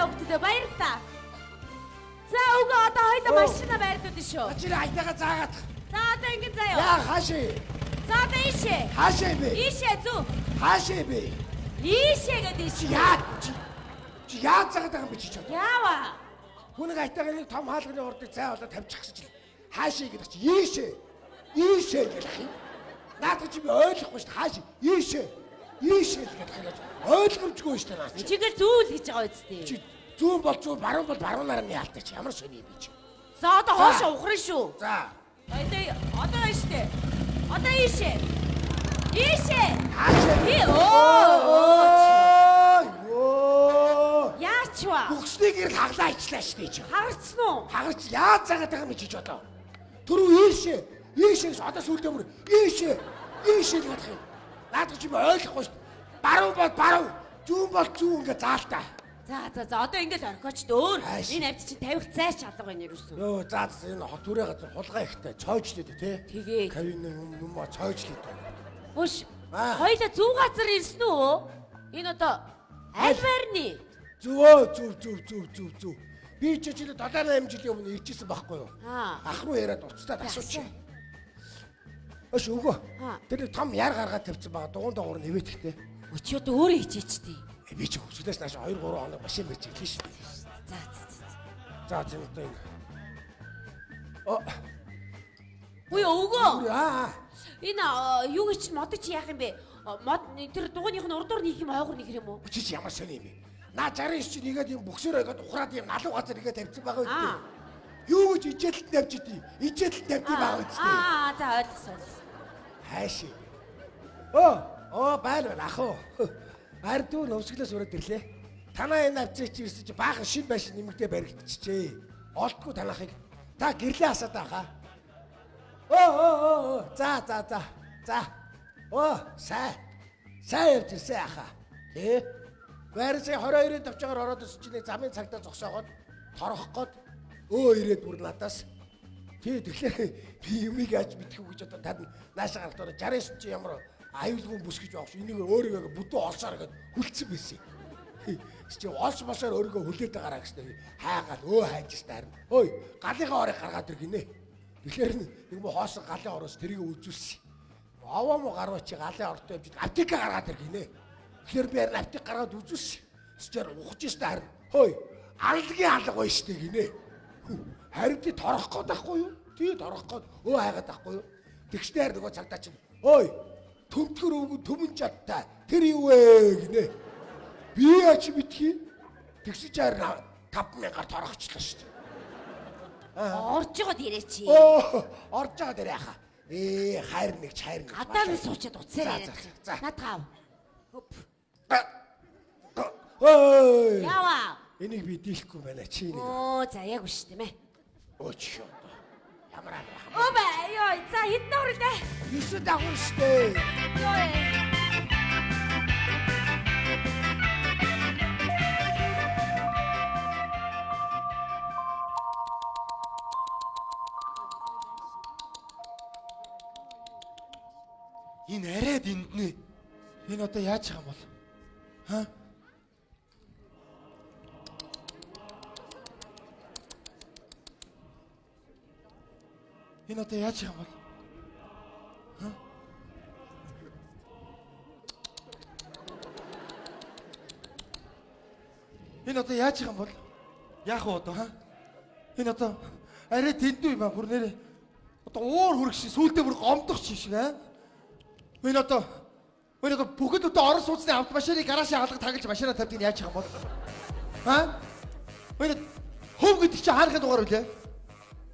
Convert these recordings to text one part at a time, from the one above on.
баярлалаа өгдөө баярлалаа. За өгөө одоо хоёул машина байрлуулна шүү. Ачир айтайгаа заагаад. За одоо ингэ заяа. Яа хаашаа? За одоо ийшээ. Хаашаа бэ? Ийшээ зү. Хаашаа бэ? Ийшээ гэдэг ийшээ. Яа заагаад байгаа юм би чи чад. Яава. Хүн айтайгаа нэг том хаалганы ордыг зай болоод тавьчих гэж л. Хаашаа гэдэг чи ийшээ. Ийшээ гэх юм. Наадах чи би ойлгохгүй шүү дээ. Хаашаа? Ийшээ. Ийшээ л гэдэг юм. Ойлгомжгүй шүү дээ наа чи. Чигээр зүүл гэж байгаа үстэй. Чи зүүн бол зүүн, баруун бол баруунаар нь яалтаа чи ямар сони би чи. За одоо хоошоо ухрын шүү. За. Одоо ийшээ. Одоо ийшээ. Ийшээ. Хаашаа? Яачва. Бүгснийг ирэл хаглаа ичлаа шүү дээ чи. Харцсан уу? Хагарч яаж заагаад байгаа юм чи одоо. Түрүү ийшээ. Ийшээ гэж одоо сүлдээ мөр. Ийшээ. Ийшээ л гадах юм. Наадах чи ойлгохгүй шүү. Баруун бол баруун. Зүүн бол зүүн ингээ заалтаа. За одоо ингэж орхиоч дөөр. Энэ авч чи тавих цай шалга байна юусэн. Йоо за энэ түрээ газар хулгай ихтэй цоojлээд тий. Тэгээ. Кавин юм цоojлээд. Бүш. Хоёлаа зүүн газар ирсэн үү? Энэ одоо аль байрны? Зүв. Би ч жил 7-8 жилийн өмнө ирчихсэн байхгүй юу? Ах руу яриад уцтаад асуучих. Өш өгөө. Тэр том яар гаргаад тавьсан байгаа дугуун доогуур нэвэтгэхтэй. Өчигд өөрөө хичээчтэй. Би ч өсгөлөөс нааш 2-3 хоног машин барьж ирлээ шүү. За тийм одоо энэ. Ой өгөө. Энэ юу гэж модч яах юм бэ? Мод тэр дугууных нь урдуур нийх юм ойгор нийх юм уу? Чи ямар сони юм бэ? Наа 69 чи нэгээд юм бөксөр ойгоод ухраад юм налуу газар нэгээд тавьсан байгаа үү? Юу гэж ижээлт тавьж идэв? Ижээлт тавьдаг байгаа үстэй. За ойлгосон. Хайши. Байна ах уу. Ардуу нөвсглөөс ураад ирлээ. Танаа энэ авцаач ирсэн чи баахан шин байшин нэмэгдээ баригдчихжээ. Олдгүй танахыг та гэрлээ асаад байхаа. За. Сайн явж ирсэн ахаа. Гэрсээ 22-ын тавчаар ороод ирсэн чинь замын цагтаа зогсоогоод торох гээд ирээд бүр надаас тэгэхээр би юмыг яаж мэдэх үү гэж одоо тань наашаа гарахтаа 69 чи ямар аюулгүй бүс гэж байгаа ш. Энийг өөрийгөө бүдүү олсоор гээд хүлцэн байсан. Чи олс босоор өөрийгөө хүлээд байгаараа гэжтэй хайгаад хайжстай харин. Галынхаа орыг гаргаад ир гинэ. Тэгэхээр нэг мө хоосон галын ороос тэрийг үзүүлсэн. Аваа мо гарваа чи галын ортой явж аптека гаргаад ир гинэ. Тэгэхээр би харин аптек гаргаад үзүүлсэн. Тэсчээр ухаж стай харин. Аллагын алга байна штэ гинэ. Харин ти торох гээд байхгүй юу? Тий торох гээд хайгаад байхгүй юу? Тэгшнээр нөгөө цагдаа чинь төмтгөр өвгөн төмөн чадтай тэр юу вэ гинэ. Би яач битгий? Тэгсэж харин 5000-аар торохчлаа штэ. Орж жоод ирээ чи. Орж жоод ирээ хаа. Хайр нэг. Гадаа нь суучаад уцаар яриад. Надгав. Ява. Энийг би дийлэхгүй байна чи нэг. За яг үш тийм ээ. Ч ямар аа. За хэдэн орой лээ? 9 дагур штэ. Энэ арайд энднэ. Энэ одоо яаж байгаа юм бол? Энэ одоо яаж байгаа юм бол? Энэ одоо яаж байгаа юм бол? Яах вэ одоо Энэ одоо арай тэндүү юм бүр нэрээ. Одоо уур хүрэх шиг сүултээ бүр гомдох шиг Энэ одоо бүгд одоо орон сууцны автомашиныг гараашаа алга таглаж машинаа тавьдаг нь яаж байгаа юм бол? Энэ хөв гэдэг чинь хаанхын дугаар үлээ?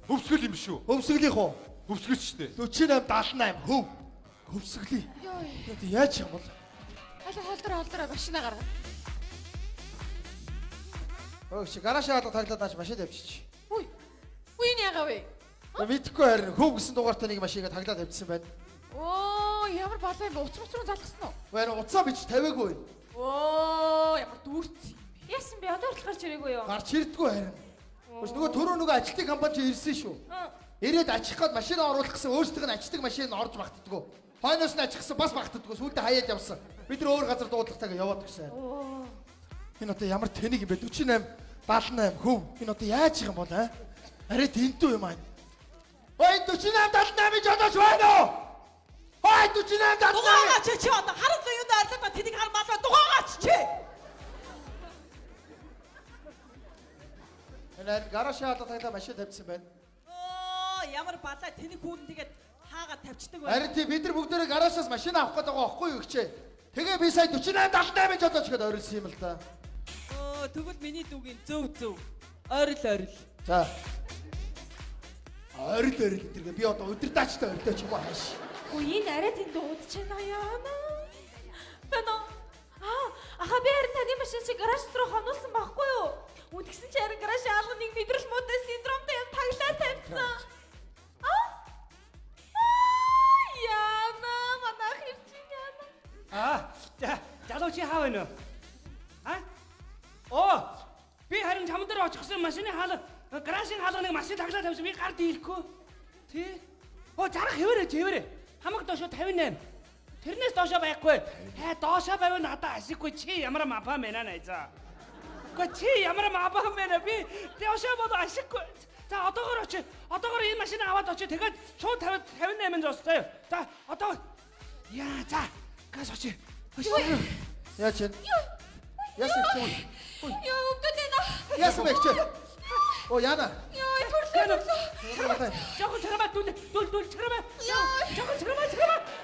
Хөвсгөл юм биш үү? Хөвсгөлийнх үү? Хөвсгөл ч дээ. 48 78 хөв. Хөвсгөлийн. Одоо яаж байгаа юм бол? Холдороо машина гаргаа. Чи гараашаа алга таглаад нааш машин тавьчих. Энэ ягаа вэ? Мэдхгүй харин хөв гэсэн дугаартай нэг машиныг таглаад тавьчихсан байна. Ямар балаа юм бэ? Уцруу залгасан уу? Харин уцаа бич тавиагүй. Ямар дүүрцсэн юм бэ? Яасан бэ? Одоо хүртэл гарч ирээгүй юу? Гарч ирдэггүй харин. Нөгөө түрүү ажилтны компани чи ирсэн шүү. Ирээд ачих гээд машинаа оруулах гэсэн өөрсдөө нь ачдаг машин орж багтдаггүй. Хойноос нь ачихсан бас багтдаггүй. Сүүлдээ хаяад явсан. Бид нар өөр газар дуудлагатайгаа яваад гисэн. Энэ одоо ямар тэнийг юм бэ? 48, 78 хөв. Энэ одоо яаж их юм бол аа? Арай тэнтүү юм аа. Ой 48, 78 жодож байна уу? Ой 48, 78. Дугаагаа чи одоо харанхуй юунд орлоо тэнийг хар малаа дугаагаа чи. Энэ гараж хаалт тайлаа машин тавьсан байна. Оо ямар балаа тэнийг хүүн тэгээд хаагаад тавьчихдаг байна. Харин тий бид нар бүгдээрээ гаражаас машин авах гэдэг байгаа байхгүй юу гिचээ. Тэгээ би сая 48, 78 жодож гээд орилсон юм л да. Оо тэгвэл миний дүүгийн зөв. Орил. За. Орил тэргээ би одоо удирдаачтай орилооч юм ааш. Гүй энэ арай тэнд удаж байна яана. Бано. Аха би харин таны машин чи гараж руу хонуулсан байхгүй юу? Үтгсэн чи харин гараж алга нэг мэдрэл муутай синдромтой юм таглаа тавьсан. Яна манайх ирчин яна. Залуучи хаа вэ нөө? Оо, би харин чамд дээр очихсан машины хаалга, гаражийн хаалганыг машин таглаа тавьсан би гар дийлэхгүй. Тий? Оо, зарах хэвээрээ. Хамаг доошо 58. Тэрнээс доошо байхгүй. Доошо байвал надад ашиггүй чи ямар мапа мэнэ найзаа. Гэ чи ямар мапа мэнэ би доошо бод ашиггүй. За одоогоор очи. Одоогоор энэ машин аваад очи. Тэгээд шууд 58 зоостой. За одоо яа за газ очи. Яа чи? Яасан чи? Яа өвдөд энэ. Яасан бэ чи? Оо яна. Яа төрлөө. Жохон чарамаа дүүл чарамаа.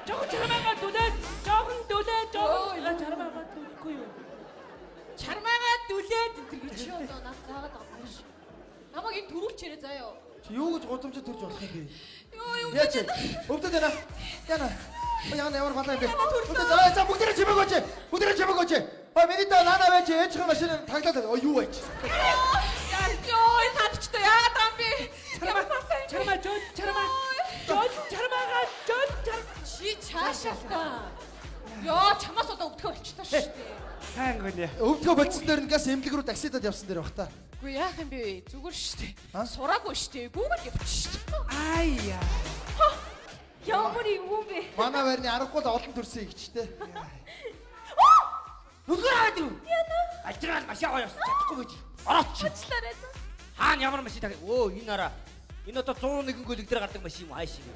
Жохон чарамаа дүүлээ. Чарамаа дүүлэхгүй юу? Чармаагаа дүлээд энэ чи одоо наад заагаад байгаа юм шиг. Намайг энэ төрүүлч ярэ заяа. Чи юу гэж гудамжид төрж болох юм бэ? Юу Яа чи? Өвдөд яна. Яна ямар балаа юм бэ? Өвдөд за бүгдээрээ чимээг очи. Миний та наана байж ээжийн машин таглаад байна. Юу вэ? Яа татчтай яагаад юм бэ? Чарамаа. Чи цаашаа та. Яа чамаас одоо өвдгөө болчихлоо шүү дээ. Хангуйнэ. Өвдгөө болцсон дээр ингээс эмнэлэг рүү таксидад явсан дээр бах та. Үгүй яах юм бэ? Зүгээр шүү дээ. Сураагүй шүү дээ. Google явчих шүү дээ. Аяа. Ямар юм бэ? Манай байрны аргагүй л олон төрсөн ихчтэй. Нүгээр аваад юу? Ажраад машин аваад чадахгүй гэж. Орооч. Очлаарай. Хаана ямар машин таг. Оо энэ араа. Энэ одоо 101 гөлөг дээр гардаг машин юм ааш юм.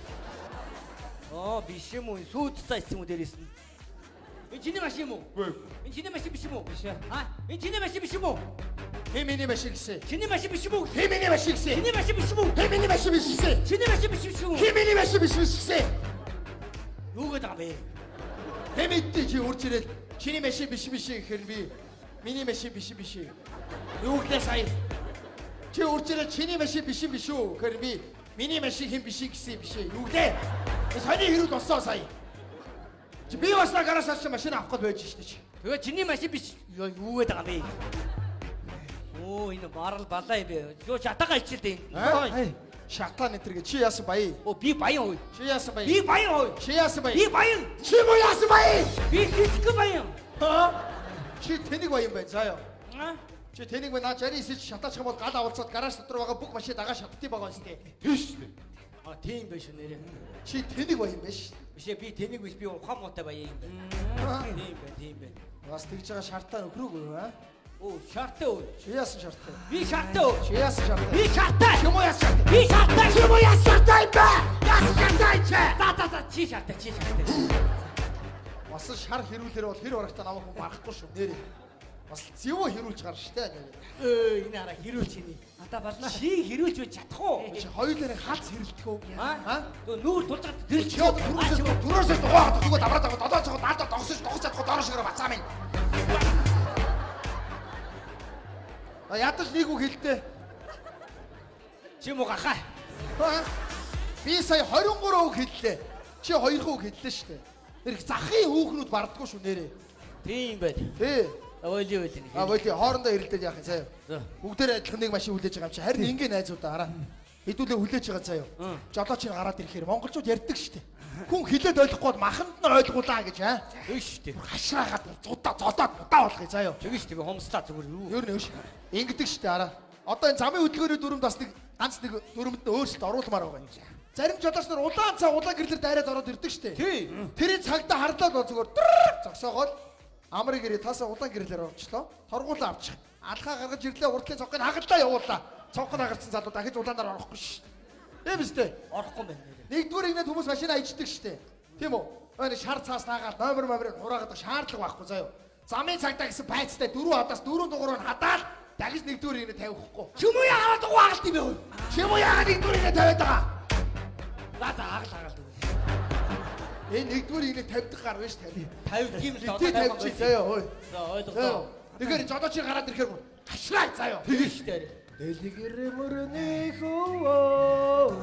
Оо биш юм уу? Сүйд цайсан юм дээрээс нь. Энэ чиний машин юм уу? Үгүй. Энэ чиний машин биш юм уу? Биш. Энэ чиний машин биш юм уу? Хэмэний машин гэсэн. Чиний машин биш юм уу? Хэмэний машин гэсэн. Чиний машин биш юм уу? Хэмэний машин биш гэсэн. Чиний машин биш юм уу? Хэмэний машин биш гэсэн. Юу гэдэг юм бэ? Хэмэдтэй чи урж ирээд чиний машин биш гэхээр би миний машин биш. Юу гэдэг сая? Чи урж ирээд чиний машин биш үү гэхээр би миний машин хэм биш гэсэн биш. Юу гэдэг? Сони хэрүүл болсон сая. Чи би бас гараасаа чи машин авах гээд байж штэ чи. Тэгээ чиний машин биш юу гэдэг юм бэ? Оо энэ барал балаа юм бэ? Юу чатаага ичилдэ. Шатаа нэтэргээ чи яасан баяа? Оо би баян уу? Чи яасан баяа? Би баян уу? Чи яасан баяа? Би баян. Чи муу яасан баяа? Би физик баян. Чи тэнэг баян байна заа ёо. Аа? Чи тэнэг байна 69 чи шатаачих юм бол гал авалцаад гараж дотор байгаа бүх машин дагаа шатдсан байгаа юм сте. Тийш үү? Тийм биш нэрээ. Чи тэнэг баян биш. Биш би тэнийг биш би ухаан муутай баян юм байна. Тийм байна. Бас тэгж байгаа шартаа нөхрөөгүй юу аа? Оо шартаа уу? Чи яасан шартаа? Би шартаа уу? Чи яасан шартаа? Би шартаа. Чи муу яасан шартаа? Би шартаа. Чи муу яасан шартаа юм бэ? Яасан шартаа юм чи? За чи шартаа. Бас шар хэрүүлэр бол хэр барахтаа намайг хүн барахгүй шүү нэрээ. Бас зэвөө хэрүүлж гарна штэ. Энэ хараа хэрүүлч юм. Ата болно. Чи хэрүүлж байж чадах уу? Чи хоёулаа хац хэрэлдэх үү? Аа? Нүүр тулж гад тэр Чи түрөөсөө дугаагаад төгөө давраад байгаа додоо цогоо наадаа догсож чадахгүй доор шигээр бацаа минь. Ядаж нэг үг хэлдэ. чи муу гахаа. Би сая 23 үг хэллээ. Чи 2 үг хэллээ штэ. Ирэх захын хүүхнүүд бардггүй шүү нэрээ. Тийм байт. Тий. Ойлоо байт. Боли хоорондоо ирэлдээд яах юм заяа. За. Бүгдээр адилхан нэг машин хүлээж байгаа юм чи. Харин ингээ найзуудаа хараа. Хэдүүлээ хүлээж байгаа заяа. Жолооч нь гараад ирэхээр монголчууд ярьдаг штэ. Хүн хилээд ойлгохгүй бол маханд нь ойлгуулаа гэж аа. Тийш үү. Хашраагаад зодоод удаа болгоё заяа. Тэгэж тэгээ хомслаа зүгээр юу. Ер нь өөш. Ингэдэг штэ хараа. Одоо энэ замын хөдөлгөөний дүрмд бас нэг ганц нэг дүрмэд нь өөрчлөлт оруулмаар байгаа юм. Зарим жолооч нар улаан цаа улаан гэрлэр дайраад ороод ирдэг штэ. Тий. Тэрийн цагтаа харлаад бол зүгээр зогсоогоод Амрыг ирээ таасаа удаан гэрлээр орчлоо. Торгуулаа авчих. Алхаа гаргаж ирлээ урдлын цонхыг хагалдаа явуулаа. Цонх нь хагарсан залуу дахиж улаанаар орохгүй ш. Тийм үстэй. Орохгүй байна. Нэгдүгээр игнэд хүмүүс машина ичдэг штэ. Тийм үү? Өөний шар цаас наагаад номерыг хураагаад шаардлага байхгүй заяо. Замын цагтаа гэсэн байцтай 4 хадаас 4 дугаараар хадаад дахиж нэгдүгээр игнэд тавихгүй. Чүм үү яагаад угаагалт юм бэ? Чүм үү яагаад нэгдүгээр игнэд тавиад байгаа? Аагаад. Энэ нэгдүгээр игнэд тавьдаг гар биш тавь. 50 тийм л Тий тавьчих заяо ой. За ойлголоо. Тэгэхээр жолоочи гараад ирэхээр хашлаа заяо. Тэгээ штэ. Дэлгэр мөрний хөвөөр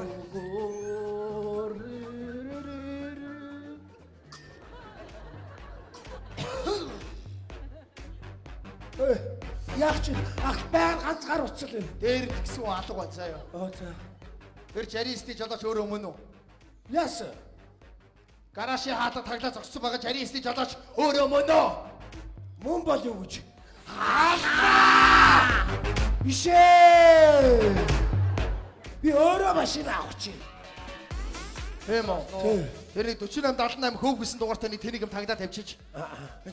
яах чи ах байн ганцгаар уцал юм. Дээр тэгсэн алга бай заяо. За. Тэр жаристи жолооч өөрөө өмнө үү? Яасан? Гараши хаалга таглаа зогссон байгаа жаристи жолооч өөрөө өмнө үү? Мөн бол юу гэж? Бишээ! Би өөрөө машина авах чи. Тийм үү? Тэр нэг 48 78 хөв гэсэн дугаартай нэг тэнийг юм тагдаа тавьчих.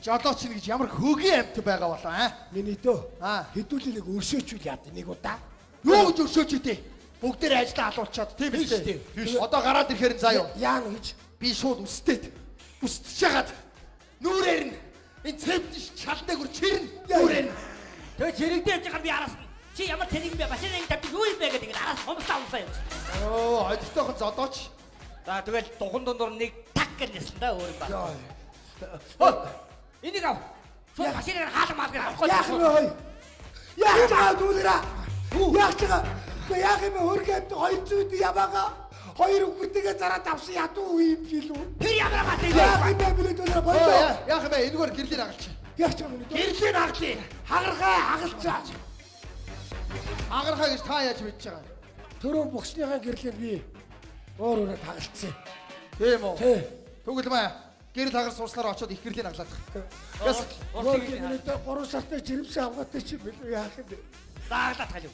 Жолооч нь гэж ямар хөгийн амт байгаа болоо аа? Миний дөө. Аа. Хэдүүлээ нэг өршөөчүүл яад нэг удаа. Юу гэж өршөөч идэв? Бүгдээр ажиллаа алуулчаад тийм Биш үү? тийм. Одоо гараад ирэхээр заяо. Яана гэж. Би шууд үстэд. Үстэж хагаад нүрээр нь энэ цэвдэж чалдаг үр чирнэ. Нүрээр нь. Тэгээ чирэгдээ яж байгаа би араас нь. Чи ямар тэнэг юм бэ? Машиныг тавьчих юу юм бэ гэдэг араас хомсдаа унсаа юм. Оо, одтойхон зодооч. За тэгэл дугуй дундуур нэг так гэж ясан да өөр юм байна. Энийг ав. Шууд машиныг хаалга маалгаар авахгүй. Яах вэ хой? Яах чагаа дүүлэрэ? Яах чагаа? Яах юм хөргөөд 200 ямаага 2 үгэртэйгээ зараад авсан ядуу юм жилүү. Тэр ямар гат юм бэ? Яах юм бэ билээ дүүлэрэ боёо. Яах вэ? Энэгээр гэрлийг агалч. Яах чагаа минь? Гэрлийг агалч. Хагархаа хагалцаа. Агархаа гэж та яаж мэдж байгаа? Төрөө боксныхаа гэрлийг би өөрөөрөө хагалцсан. Тийм үү? Тий. Түгэл маа. Гэрэл хагар сурснаар очоод их гэрлийг аглаад. Яс. Өөрөөр 3 сартай жирэмсэн авгатай чи билүү яах юм бэ? Зааглаад талив.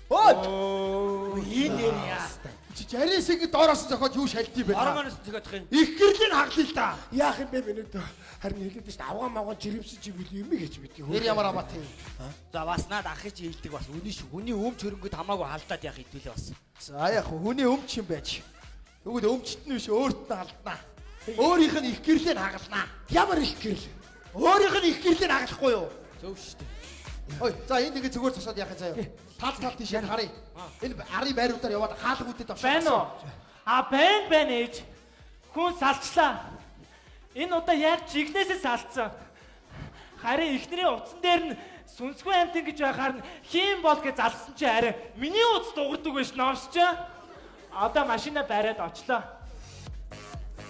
Оо! Энэ яа. Чи жарисыг доороос зохиод юу шалдтий бэ? Ормоноос зөгөөдөх юм. Их гэрлийг хаглая л да. Яах юм бэ минь дөө? Харин хэлээд шүү дээ авгаа мавгаа жирэмсэн чи билүү юм гэж мэдээ. Тэр ямар амат юм? За бас наад ах гэж хэлдэг бас үний шүү. Хүний өмч хөрөнгөд хамаагүй халдаад яах хэдүүлээ бас. За яг хүний өмч юм байж. Тэгвэл өмчт нь биш өөрт нь алднаа. Өөрийнх нь их гэрлийг хагалнаа. Ямар их гэрэл? Өөрийнх нь их гэрлийг хагалахгүй юу? Зөв шүү дээ. Ой, за энд ингэ зүгээр зогсоод яах юм заяа. Тал тал тийш харъя. Энэ ари байруудаар яваад хаалга үдэд авчих. Байна уу? Байна ээж. Хүн салчлаа. Энэ удаа яг чигнээсээ салцсан. Харин ихнэрийн утсан дээр нь сүнсгүй амтэн гэж байхаар нь хийм бол гэж залсан чи арай миний утас дуурдаг байж номсч. Одоо машина бариад очлоо.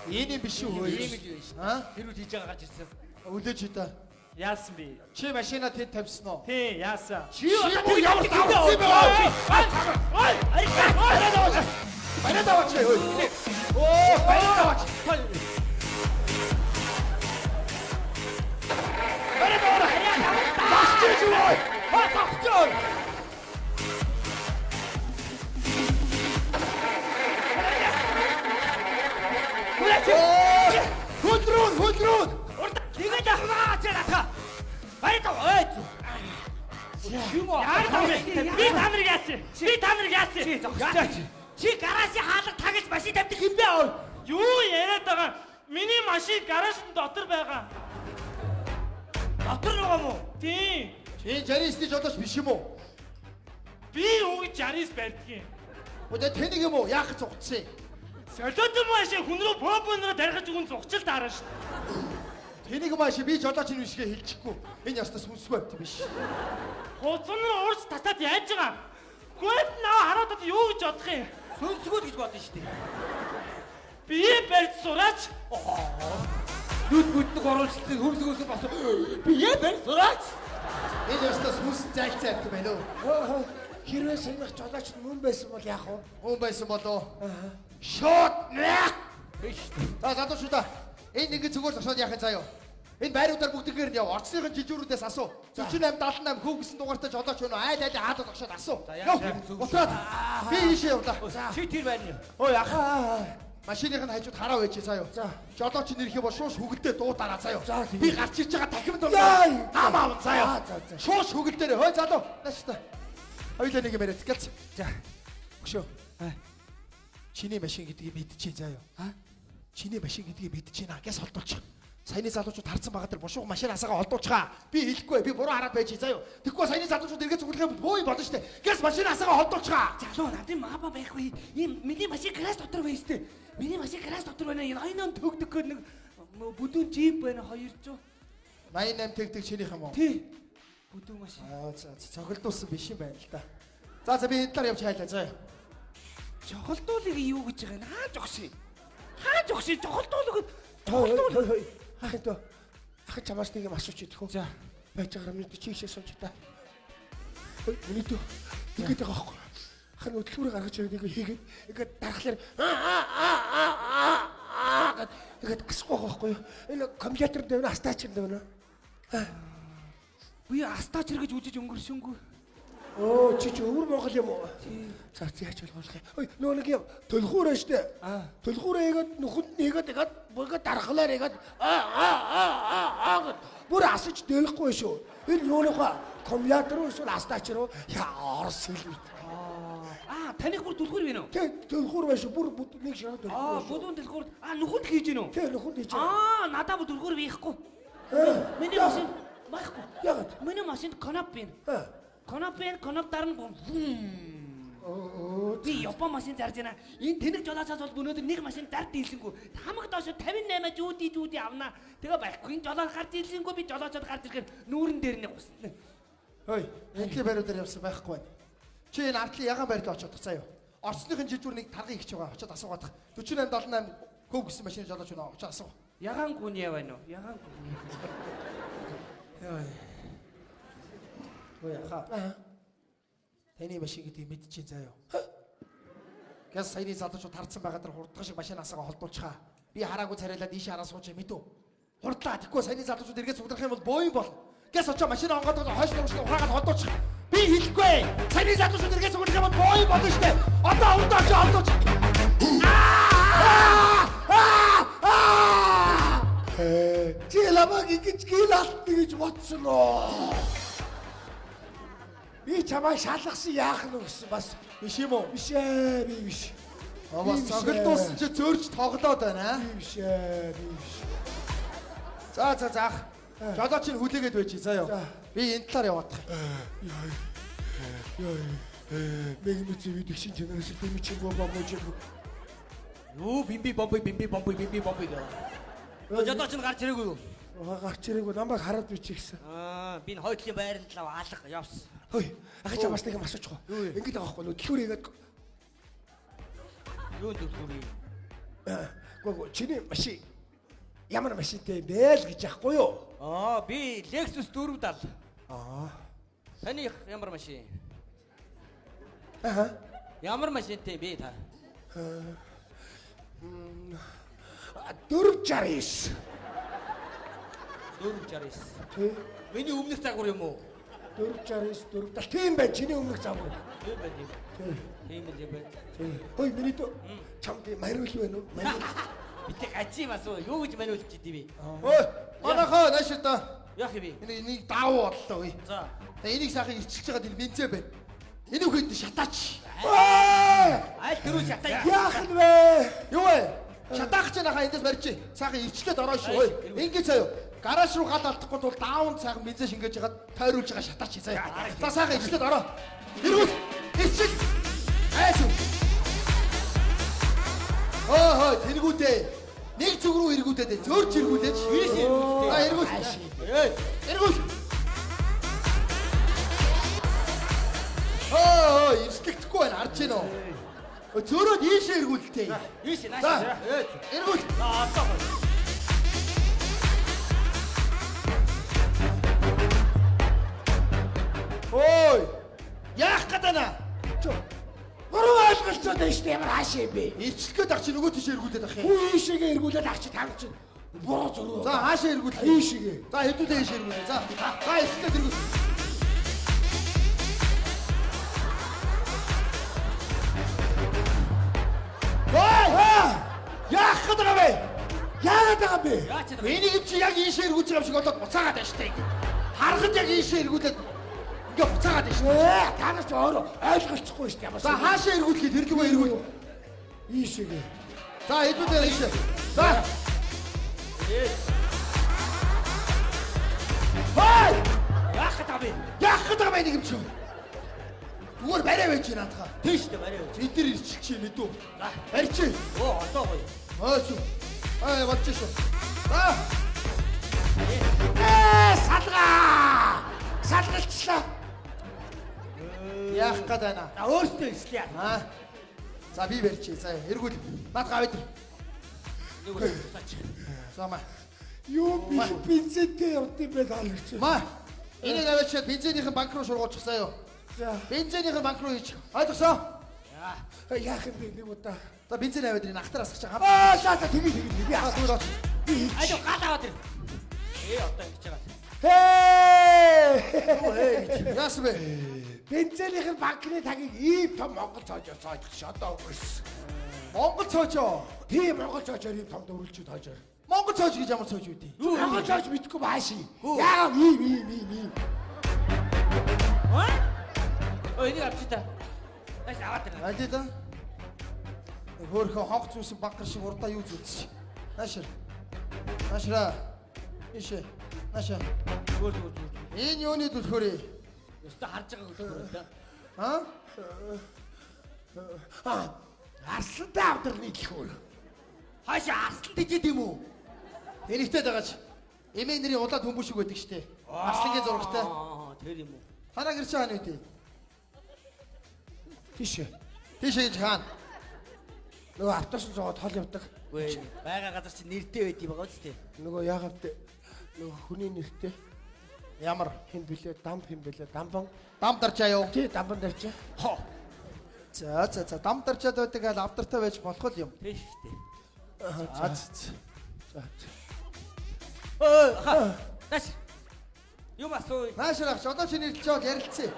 Энэ юм биш үү? Ийм л юм шүү. Аа? Хэрүүд хийж байгаа гарч ирсэн. Үлээж удаа. Яасан би? Чи машина тэнд тавьсан уу? Тий, яасан? Чи одоо ямар тавьсан юм бэ? Ой! Бариад аваач. Ой. Оо, бариад аваач. Бариад аваач. Тасч чи ой. Тасч. Хөдрөн. Тэгээд хамаач яатаа. Баярлалаа. Ой. Юм уу? Яар тав. Би та нарыг яасан. Чи гаражи хаалга тагж машин тавьдаг юм бэ? Юу яриад байгаа? Миний машин гаражны дотор байгаа. Дотор байгаа мó? Тий. Чи жаристи жолооч биш юм уу? Би үгүй жарис барьдгийн. Өдөө тэнийг юм уу? Яах гэж зугтсан? Солиотой машин хүн рүү бомбоноор дарихаж хүн зугчил дараа шүү. Тэнийг маш би жолооч нь бишгээ хэлчихгүй. Энэ ястаа сүнсгүй байт биш. Хуцан руу уурч татаад яаж байгаа? Хөөд наа хараад юу гэж бодох юм? Сүнсгүүд гэж бодсон шүү дээ. Би барьд сураач. Нүд бүднийг оруулсан хөрсгөөс болсон. Би барьд сураач. Энэ ястаа сүнс зайлцаа авт байна уу? Хэрвээ сэнийх жолооч мөн байсан бол яах вэ? Хүн байсан болоо. Шот нэ. Биш. Задуу шүү да. Энэ ингэ зүгээр зогсоод яах юм заяа. Энэ байруудаар бүгдгээр нь яв. Орцныхын жижүүрүүдээс асуу. 48 78 хөв гэсэн дугаартай жолооч өнөө айл хаалт зогсоод асуу. Утраад. Би ийшээ явлаа. Чи тэр байна юу? Ой ахаа. машиныг нь хажууд хараа байж заяа. За. Жолооч нэрхээ бол шууш хөгөлдөө дуудаараа заяа. За, тийм. Би гарч ирж байгаа дахин Яа. аав заяа. За. Шууш хөгөлдөө хой залуу. Нааштай. Хоёлаа нэг юм яриад гэлц. За. Өшөө. Чиний машин гэдгийг мэдчихээ заяа. Чиний машин гэдгийг мэдчихэна. Гэс холдуулчих. Саяны залуучууд харцсан байгаа тэр бушууг машинаасаа олдуулчихаа. Би хэлэхгүй. Би буруу хараад байж заяа. Тэгэхгүй саяны залуучууд эргээ зүгэлэхээ боо юм болно штэ. Гэс машинаасаа олдуулчихаа. Залуу надын маба байхгүй. Ийм миний машин гараж дотор байна штэ. Миний машин гараж дотор байна. Энэ ойноо төгдөгөө нэг бүдүүн джип байна 200. 88 тэгдэг чинийх юм уу? Тий. Бүдүүн машин. За цогцолдуулсан биш юм байна л да. За би энэ талаар явж хайлаа заяа. Чохолдуулыг юу гэж байгаа нэ? Хааж огши. Хааж огши чохолдуулыг. Хой. Ахын чамаас нэг юм асууч идэх үү? За. Байж байгаа юм чийшээ сууж та. Хой миний дөө. Ингээд байгаа байхгүй. Ахын хөдөлгөөрөө гаргаж ирээд нэг хийгээд ингээд дарахлаар ингээд асахгүй байхгүй юу? Энэ компьютер дээр астаач дээр нэ. Би астаач гэж үжиж өнгөршөнгөө. Оо чи өвөр Монгол юм уу? За яаж болгох юм? Ой нөө нэг юм төлхүүрээ штэ. Төлхүүрээ игээд нүхэнд нэгээд игээд бүгд дарахлаар игээд бүр асаж дэлэхгүй шүү. Энэ юунийхаа компьютер уу эсвэл астаач руу орс хэл. Таних бүр төлхүүр вэ нөө? Тэ төлхүүр байж бүр нэг шараа төлхүүр. Бүдүүн төлхүүр. Нүхэнд хийж гинөө? Тэ нүхэнд хийж. Надад бүр төлхүүр бихгүй. Миний машин байхгүй. Ягаад? Миний машинд коноп байна. Коноп дарна. Би Япон машин зарж байна. Энэ тэнэг жолоочоос бол өнөөдөр нэг машин зард дийлсэнгүй. Хамаг доош 58 жүүди авнаа. Тэгээ байхгүй. Энэ жолооч гарч дийлсэнгүй би жолоочод гарч ирэхээр нүүрэн дээр нэг усна. Хой, энтли бариудаар явсан байхгүй байна. Чи энэ артлын ягаан барьд очоод заяа. Орцныхын жилдүр нэг таргын ихч байгаа. Очоод асуугаад. 4878 көг гэсэн машин жолооч өнөө очоод асуу. Ягаан гүн яв байна уу? Ягаан гүн. Ой яха. Таны машин гэдгийг мэдчихээн заяа. Гэс саяны залуучууд харцсан байгаа дэр хурдган шиг машинаасаа холдуулчихаа. Би хараагүй царайлаад ийшээ хараа сууж мэдв. Хурдлаа. Тэгэхгүй саяны залуучууд эргээд судрах юм бол боо юм бол. Гэс очоо машина онгоод хойш нуурч ухаагаад холдуулчих. Би хэлэхгүй. Саяны залуучууд эргээд судрах юм бол боо юм болно штэ. Одоо хурдаа очоо холдуулчих. Чи ламаг ингэж гилалт гэж бодсон уу? Би чамаа шалгасан яах нь гэсэн бас Биш юм уу? биш ээ, би биш. Бас цогцолдуулсан чи зөөрч тоглоод байна аа. Биш ээ, би биш. За. Жолооч нь хүлээгээд байж заяа. Би энэ талаар яваад тах. Мэг мэдээ видео шинж чанаас би чи бомбож. Юу бимби бомбой гээ. Жолооч нь гарч ирээгүй юу? Гарч ирээгүй намайг хараад бичихсэн. Би энэ хойдлын байранд л алга явсан. Хөөе, ахиж чамаас нэг юм асуучих уу? Ингээд байгаа байхгүй юу? Төлхөр игээд Юу төлхөр юм? гоо чиний машин ямар машинтай бэ л гэж яахгүй юу? Би Lexus 470. Таних ямар машин? Ямар машинтай бэ та? 469. 469. Миний өмнөх загвар юм уу? 469 470. Тийм бай чиний өмнөх загвар. Тийм байх. Тийм л юм байна. Хөөе миний дөө чамд мариул байна уу? Битэг ачи бас юу гэж маниулж идэв. Ой, манайхаа нааш та. Яах юм бэ? Энийг даавуу бодлоо ой. За. Энийг сайхан ирчилж байгаа энэ бензэ байна. Энийг хэд шатаач. Аль дөрөв шатаа. Яах нь вэ? Юу вэ? Шатаах ч нахаа эндээс барьж. Сайхан ирчлээд ороо шүү. Ингээд заяа. Гараж руу гал алдахгүй тул даун сайхан бензэ шингээж хагаад тойруулж байгаа шатаач заяа. За сайхан ирчлээд ороо. Иргүүл. Ирчил. Айсуу. Хой тэргүүдээ. Нэг зүг рүү эргүүлээд зөөрч эргүүлээд. Эргүүл. Эргүүл. Ирчлэгдэхгүй байна харж байна уу? Зөөрөөд ийшээ эргүүлтэй. Ийш нааш. За. Эргүүл. Ой! Яах гээд байна? Гурван ойлголцоод байна шүү дээ ямар хаашаа юм бэ? Ирчлэх гээд ах чи нөгөө тийш эргүүлээд ах юм. Хүү ийшээгээ эргүүлээд ах чи таг чи буруу зуруу. За хаашаа эргүүл. Ийшээгээ. За хэдүүлээ ийш эргүүлээ. За ирчлээд эргүүл. Ой! яагаад байгаа бэ? Яач юм. Энийг чи яг ийшээ эргүүлж байгаа юм шиг болоод буцаагаад байна шүү дээ. Харахад яг ийшээ эргүүлээд ингээ буцаагаад байна шүү. Та нар ч өөрөө ойлголцохгүй шүү дээ. Ямар За хаашаа эргүүлэхэд хэрэглэвэ эргүүл. ийшээгээ. За хэдүүдээ ийшээ. За. Хай! Яах гэдэг би? Яах гэдэг юм нэг юм чи. Зүгээр барай байж байна атха. Тийш дээ барай. Бид нар ирчих чи мэдүү. За барьчих. Оо одоо гоё. Хөөч. Бодчих шүү. За. Салгаа! Салгалчлаа. Яах гээд байна. За өөртөө ислээ. Аа. За би барьчих. За эргүүл. Наад гавь дээр. Нэг үгүй сач. За маа. Юу би бензинтэй явд юм бэ таалагч. Маа. Энийг аваачаад бензинийхэн банк руу шургуулчихсан юу? За Бензинийхэн банк руу хийчих. Ойлгосон? яах юм бэ нэг удаа. За бензин аваад ирэх ахтар асгах чам. За тэгээ би Аа зүгээр оч. Айдо гал аваад ир. Одоо ингэж байгаа. Хээ! Яас бэ? Бензинийн банкны тагийг ийм том Монгол цоожоор цоожих шодоо өнгөрсөн. Монгол цоочоо. Тийм Монгол цоожоор ийм том дөрвөлчүүд хоожоор. Монгол цоож гэж ямар цоож үүдээ? Монгол цоож мэдгүй мааши. Яагаад ийм. Ой энийг авчи та. Найс аваад ир. Аль да? Хөөхөн хонх зүүсэн банкар шиг урдаа юу зүтс. Наашир. Наашра. Ишээ. Нааша. Зүгээр. Энэ юуны түлхөрөө? Өстө харж байгаа хөлбөр да. Арслантай авдрны дэлхөр. Хаашаа арслан тийчээд юм уу? Энэгтэй дагаж. Эмээ нэрийн улаад хүмүүс шиг байдаг штэ. Арслангийн зурагтай. Тэр юм уу? Танаа гэр чи хаана үдээ? Тийш. Тийш гэж хаана? Нөгөө автобус зогоод хол явдаг. Үгүй байгаа газар чи нэртэй байд юм байгаа үстэй. Нөгөө яагаад нөгөө хүний нэртэй Ямар? хин блэ? Дам хин блэ? Дамбан. Дам дарчаа юу? Тий дамбан дарчаа. Хоо. За дам дарчаад байдаг ал авдартай байж болох л юм. Тийш штэ. За. Таш. Юу басуу? Наашрах одоо чи нэрлэж байгаа ярилцъя.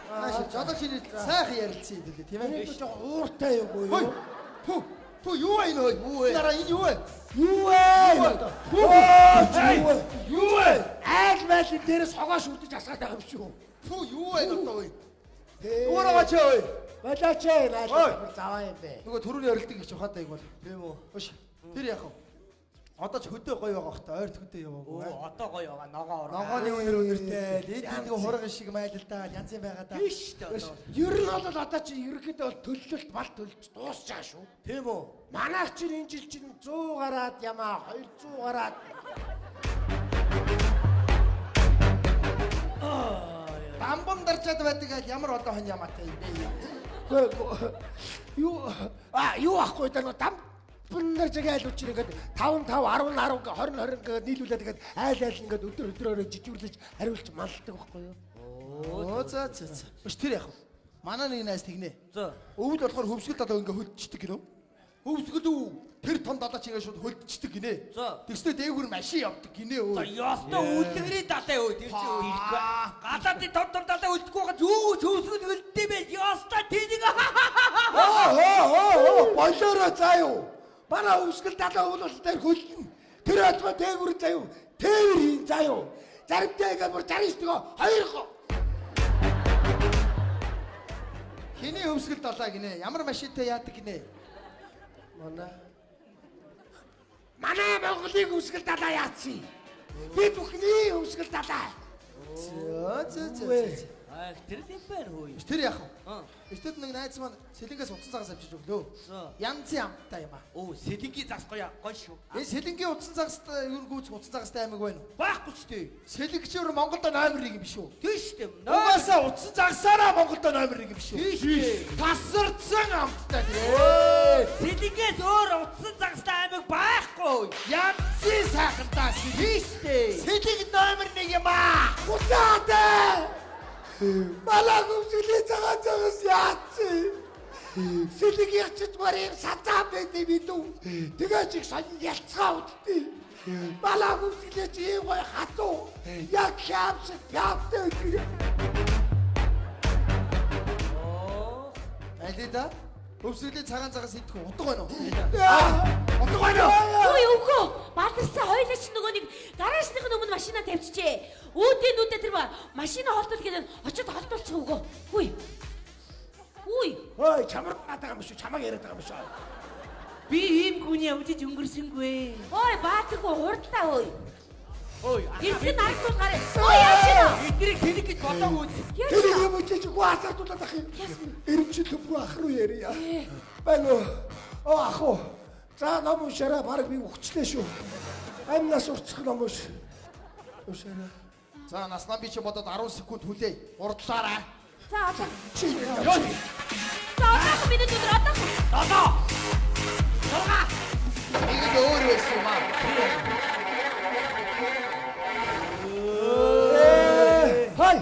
Наашрах одоо чи сайхан ярилцъя гэдэг тийм ээ. Энэ жоо ууртай юу Хөөе. юу? Ту юу вэ нөө? Нараа энэ юу вэ? Юу вэ? Юу вэ? Айл майл дээрээс хогоо шүтэж асгаад байгаа юм шүү. Ту юу вэ одоо вэ? Ээ. Уураач ой. Балаач найл заваа юм бэ. Нөгөө түрүүний ярилдаг гэж ухаад байг бол. Тийм үү? Өш. Тэр яах вэ? Одоо ч хөдөө гоё байгаа хта ойр хөдөө яваагүй. Оо одоо гоё байгаа ногоо ороо. Ногооны өнөр өнөртэй. Энд нэг хурган шиг майлдаа янз юм байгаа да. Тийш штэ одоо. Ер нь бол одоо чи ерөнхийдөө бол төлөлт мал төлж дуусч байгаа шүү. Тийм үү? Манайх чинь энэ жил чинь 100 гараад ямаа 200 гараад Дамбам дарчаад байдаг ал ямар одоо хон ямаатай юм бэ? юу ахгүй да нөө дам нар зэгээ айл учир ингээд 5 10 20 ингээд нийлүүлээд ингээд айл ингээд өдрөөрөө жижигүрлэж хариулж малдаг байхгүй юу? Оо за. Өш тэр яах вэ? Манай нэг найз тэгнэ. За. Өвөл болохоор хөвсгөл одоо ингээ хөлдчихдэг гинөө. Хөвсгөл үү? Тэр том далаач ингээ шууд хөлдчихдэг гинэ. За. Тэгснэ дээгүр машин явдаг гинэ өө. За ёстой үлдгэрийн далаа өө тэр чинь үлдэхгүй. Гадаадын том далаа үлдэхгүй гад юу чөөсгөл үлддээ бэ? Ёстой тэнийг. Болоороо заа юу. Манай хөвсгөл далаа өвөл дээр хөлдөн. Тэр атма дээгүр заа юу. Тээвэр хийн заа юу. Заримтай ингээ бүр 69 2 Хиний хөвсгөл далаа гинэ. Ямар машинтай яадаг гинэ. Манай Монголын хөвсгөл далаа яатсан. Би бүхний хөвсгөл далаа. За. Аа тэр л юм байна хөөе. Тэр яах вэ? Эртэд нэг найз маань сэлэнгээс утсан цагаас авчиж өглөө. Янз амттай юм аа. Оо сэлэнгийн загс гоё шүү. Энэ сэлэнгийн утсан цагастай юу гүйц утсан цагастай аймаг байна уу? Байхгүй ч тий. Сэлэнгчээр Монголд номер 1 юм биш үү? Тийш дээ. Угаасаа утсан цагсаараа Монголд номер 1 юм биш үү? Тийш дээ. Тасарсан амттай тий. Сэлэнгээс өөр утсан загстай аймаг байхгүй. Янзын сайхантаа Тийш дээ. сэлэнг номер 1 юм аа. Уцаатай. Малаа хөвсгөлийн цагаас яатсан. Сэлэг ячиж мар юм сацаа байдیں۔ Бидүү. Тэгээ чиг сонин ялцгаа удтыг. Малаа хөвсгөлийн чи юм гой хатуу. Яг шаавс пявтай. Алида Өвсгөлийн цагаан цагаас идэх утга байна уу? Утга байна уу? Ой үгүй. Баатарсан хоёлаа ч нөгөө нэг гаражных нь өмнө машинаа тавьчихжээ. Үүдээ тэр машина холтол гэдэг очиод холтолчих үгүй. Хүй. Үй. Ой, чамар гадаг юм шүү. Чамаг яриад байгаа юм шүү. Би ийм хүний явж өнгөрсөнгүй. Ой баатаргүй хурдлаа ой. Ой, Ирсэн нарт гараа. Ой яач вэ? Эднийг тэнэг гэж бодоогүй. Тэр юм уу чи гуасаатуулаад ах юм. Эрэмчил төв ах руу ярья. Байна уу? Оо ах уу. За ном уншаарай. Бараг би өгчлээ шүү. Амнаас урцах ном унш. Уншаарай. За наснаа би чи бодоод 10 секунд хүлээе. Урдлаарай. За одоо. Чи За одоо бид өдөр одоо. Нэг өөр байсан юм аа. Хай!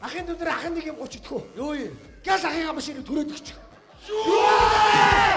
Ахын өдөр ахын нэг юм гоч идэх үү? Юу юм? Газ ахыгаа машиныг түрээд өгч. Юу?